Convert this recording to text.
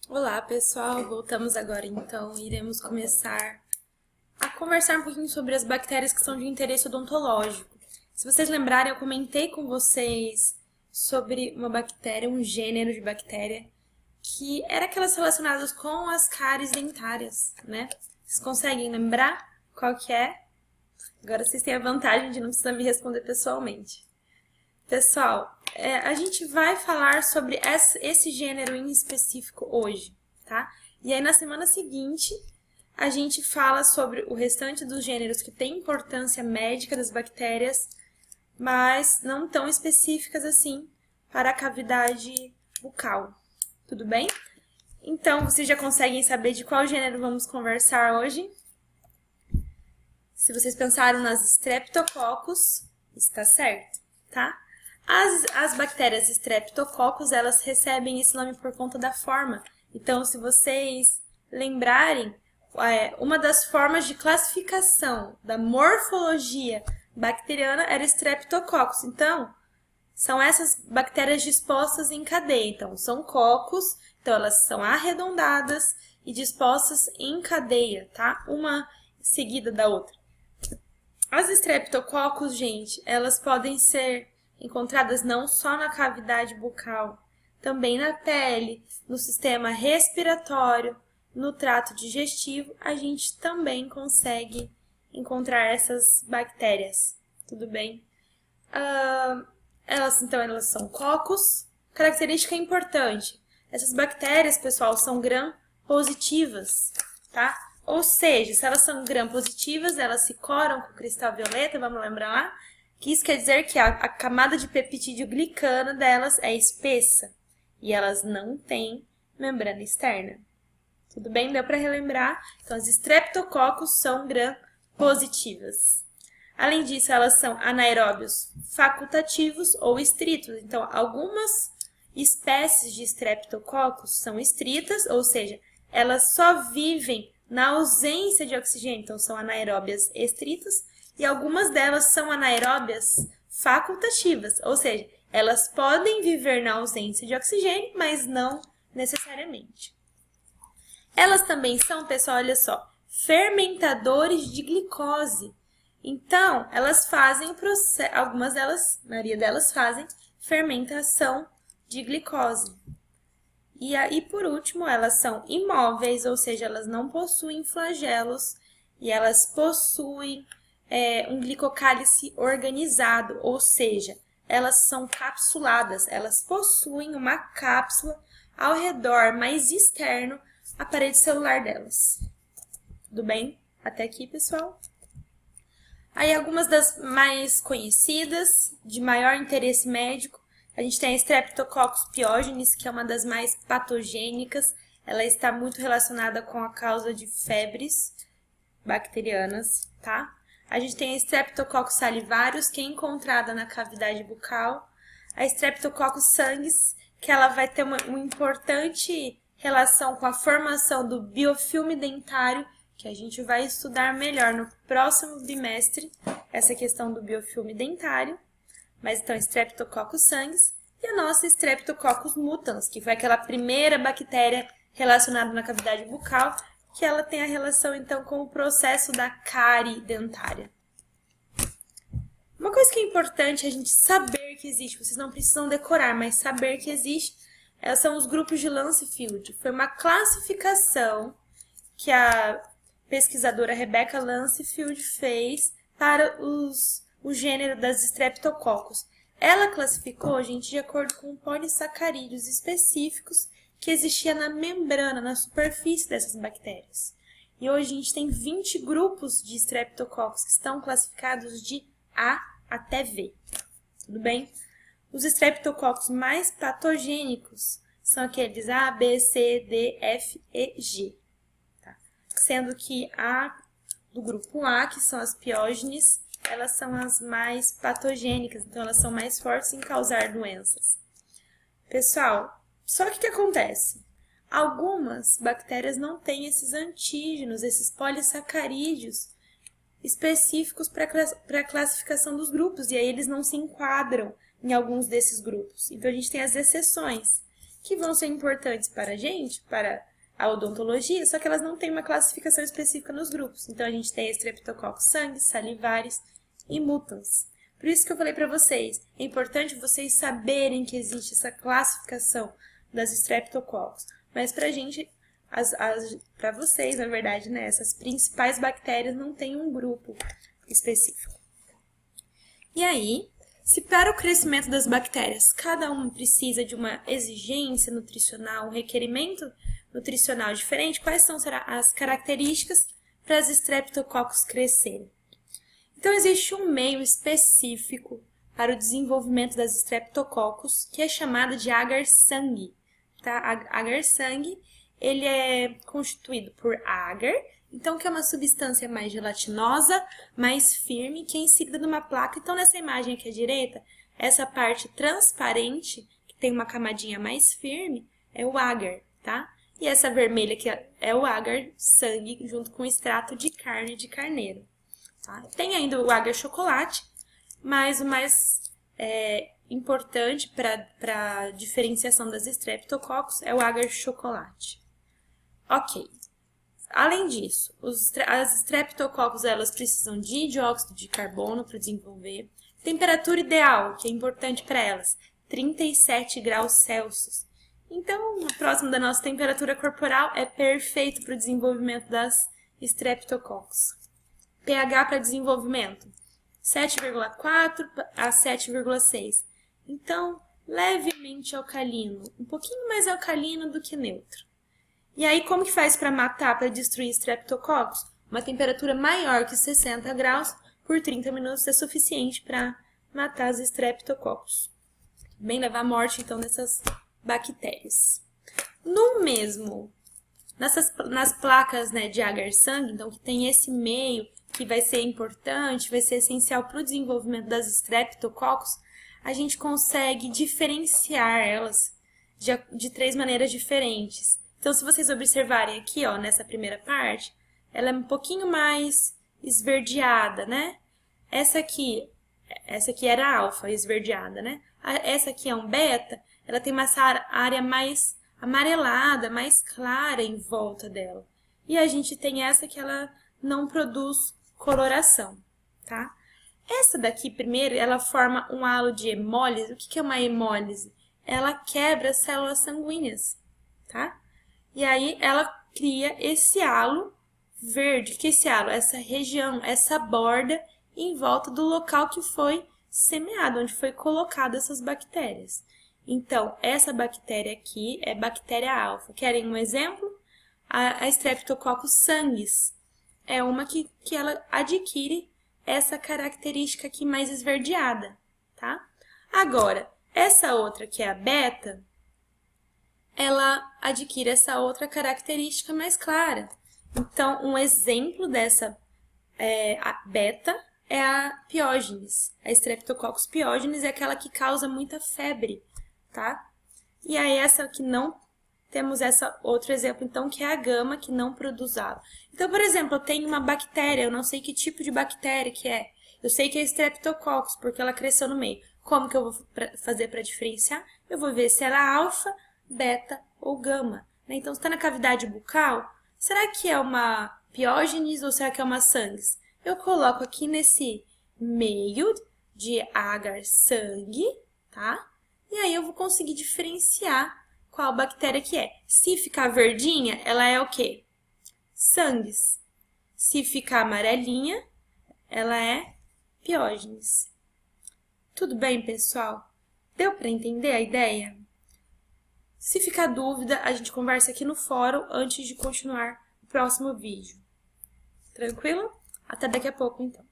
Olá, pessoal! Voltamos agora, então, e iremos começar a conversar um pouquinho sobre as bactérias que são de interesse odontológico. Se vocês lembrarem, eu comentei com vocês sobre uma bactéria, um gênero de bactéria, que era aquelas relacionadas com as cáries dentárias, né? Vocês conseguem lembrar qual que é? Agora vocês têm a vantagem de não precisar me responder pessoalmente. Pessoal, a gente vai falar sobre esse gênero em específico hoje, tá? E aí na semana seguinte a gente fala sobre o restante dos gêneros que têm importância médica das bactérias, mas não tão específicas assim para a cavidade bucal. Tudo bem? Então, vocês já conseguem saber de qual gênero vamos conversar hoje? Se vocês pensaram nas Streptococcus, está certo, tá? As bactérias Streptococcus, elas recebem esse nome por conta da forma. Então, se vocês lembrarem, uma das formas de classificação da morfologia bacteriana era Streptococcus. Então, são essas bactérias dispostas em cadeia. Então, são cocos, então elas são arredondadas e dispostas em cadeia, tá? Uma seguida da outra. As Streptococcus, gente, elas podem ser encontradas não só na cavidade bucal, também na pele, no sistema respiratório, no trato digestivo, a gente também consegue encontrar essas bactérias, tudo bem? Elas são cocos. Característica importante, essas bactérias, pessoal, são gram-positivas, tá? Ou seja, se elas são gram-positivas, elas se coram com cristal violeta, vamos lembrar lá? Que isso quer dizer que a camada de peptídeo glicano delas é espessa e elas não têm membrana externa. Tudo bem? Deu para relembrar? Então, as Streptococcus são gram-positivas. Além disso, elas são anaeróbios facultativos ou estritos. Então, algumas espécies de Streptococcus são estritas, ou seja, elas só vivem na ausência de oxigênio. Então, são anaeróbias estritas. E algumas delas são anaeróbias facultativas, ou seja, elas podem viver na ausência de oxigênio, mas não necessariamente. Elas também são, pessoal, olha só, fermentadores de glicose. Então, elas fazem o processo, algumas delas, a maioria delas fazem fermentação de glicose. E aí, por último, elas são imóveis, ou seja, elas não possuem flagelos e elas possuem um glicocálice organizado, ou seja, elas são capsuladas, elas possuem uma cápsula ao redor mais externo à parede celular delas. Tudo bem? Até aqui, pessoal? Aí algumas das mais conhecidas, de maior interesse médico, a gente tem a Streptococcus pyogenes, que é uma das mais patogênicas. Ela está muito relacionada com a causa de febres bacterianas, tá? A gente tem a Streptococcus salivarius, que é encontrada na cavidade bucal. A Streptococcus sanguis, que ela vai ter uma importante relação com a formação do biofilme dentário, que a gente vai estudar melhor no próximo bimestre, essa questão do biofilme dentário. Mas então, Streptococcus sanguis e a nossa Streptococcus mutans, que foi aquela primeira bactéria relacionada na cavidade bucal, que ela tem a relação, então, com o processo da cárie dentária. Uma coisa que é importante a gente saber que existe, vocês não precisam decorar, mas saber que existe, são os grupos de Lancefield. Foi uma classificação que a pesquisadora Rebecca Lancefield fez para o gênero das Streptococcus. Ela classificou, gente, de acordo com polissacarídeos específicos que existia na membrana, na superfície dessas bactérias. E hoje a gente tem 20 grupos de Streptococcus que estão classificados de A até V. Tudo bem? Os Streptococcus mais patogênicos são aqueles A, B, C, D, F e G. Tá? Sendo que A do grupo A, que são as piógenes, elas são as mais patogênicas, então elas são mais fortes em causar doenças. Pessoal, só que o que acontece? Algumas bactérias não têm esses antígenos, esses polissacarídeos específicos para a classificação dos grupos, e aí eles não se enquadram em alguns desses grupos. Então, a gente tem as exceções, que vão ser importantes para a gente, para a odontologia, só que elas não têm uma classificação específica nos grupos. Então, a gente tem Streptococcus sanguis, salivares e mutans. Por isso que eu falei para vocês, é importante vocês saberem que existe essa classificação das Streptococcus. Mas pra gente, para vocês, na verdade, né, essas principais bactérias não têm um grupo específico. E aí, se para o crescimento das bactérias cada uma precisa de uma exigência nutricional, um requerimento nutricional diferente, quais são as características para as Streptococcus crescerem? Então, existe um meio específico para o desenvolvimento das Streptococcus, que é chamado de agar-sangue. Tá? Agar-sangue, ele é constituído por agar, então que é uma substância mais gelatinosa, mais firme, que é inserida numa placa. Então, nessa imagem aqui à direita, essa parte transparente, que tem uma camadinha mais firme, é o agar, tá? E essa vermelha que é o agar-sangue, junto com o extrato de carne de carneiro. Tá? Tem ainda o agar-chocolate, mas o mais importante para a diferenciação das Streptococcus é o agar-chocolate. Ok. Além disso, as Streptococcus elas precisam de dióxido de carbono para desenvolver. Temperatura ideal, que é importante para elas, 37 graus Celsius. Então, próximo da nossa temperatura corporal, é perfeito para o desenvolvimento das Streptococcus. pH para desenvolvimento, 7,4 a 7,6. Então, levemente alcalino, um pouquinho mais alcalino do que neutro. E aí, como que faz para matar, para destruir Streptococcus? Uma temperatura maior que 60 graus por 30 minutos é suficiente para matar as Streptococcus. Bem, levar à morte, então, dessas bactérias. Nas placas, né, de agar-sangue, então, que tem esse meio que vai ser importante, vai ser essencial para o desenvolvimento das Streptococcus, a gente consegue diferenciar elas de 3 maneiras diferentes. Então, se vocês observarem aqui, ó, nessa primeira parte, ela é um pouquinho mais esverdeada, né? Essa aqui era a alfa, esverdeada, né? Essa aqui é um beta, ela tem uma área mais amarelada, mais clara em volta dela. E a gente tem essa que ela não produz coloração, tá? Essa daqui, primeiro, ela forma um halo de hemólise. O que é uma hemólise? Ela quebra as células sanguíneas, tá? E aí, ela cria esse halo verde. O que é esse halo? Essa região, essa borda em volta do local que foi semeado, onde foi colocado essas bactérias. Então, essa bactéria aqui é bactéria alfa. Querem um exemplo? A Streptococcus sanguis é uma que ela adquire essa característica aqui mais esverdeada, tá? Agora, essa outra que é a beta, ela adquire essa outra característica mais clara. Então, um exemplo dessa a beta é a piógenes. A Streptococcus piógenes é aquela que causa muita febre, tá? E aí, essa que não... Temos essa outro exemplo, então, que é a gama, que não produz halo. Então, por exemplo, eu tenho uma bactéria, eu não sei que tipo de bactéria que é. Eu sei que é Streptococcus, porque ela cresceu no meio. Como que eu vou fazer para diferenciar? Eu vou ver se ela é alfa, beta ou gama. Né? Então, se está na cavidade bucal, será que é uma piógenes ou será que é uma sanguis? Eu coloco aqui nesse meio de agar-sangue, tá? E aí eu vou conseguir diferenciar qual bactéria que é. Se ficar verdinha, ela é o quê? Sanguis. Se ficar amarelinha, ela é piógenes. Tudo bem, pessoal? Deu para entender a ideia? Se ficar dúvida, a gente conversa aqui no fórum antes de continuar o próximo vídeo. Tranquilo? Até daqui a pouco, então.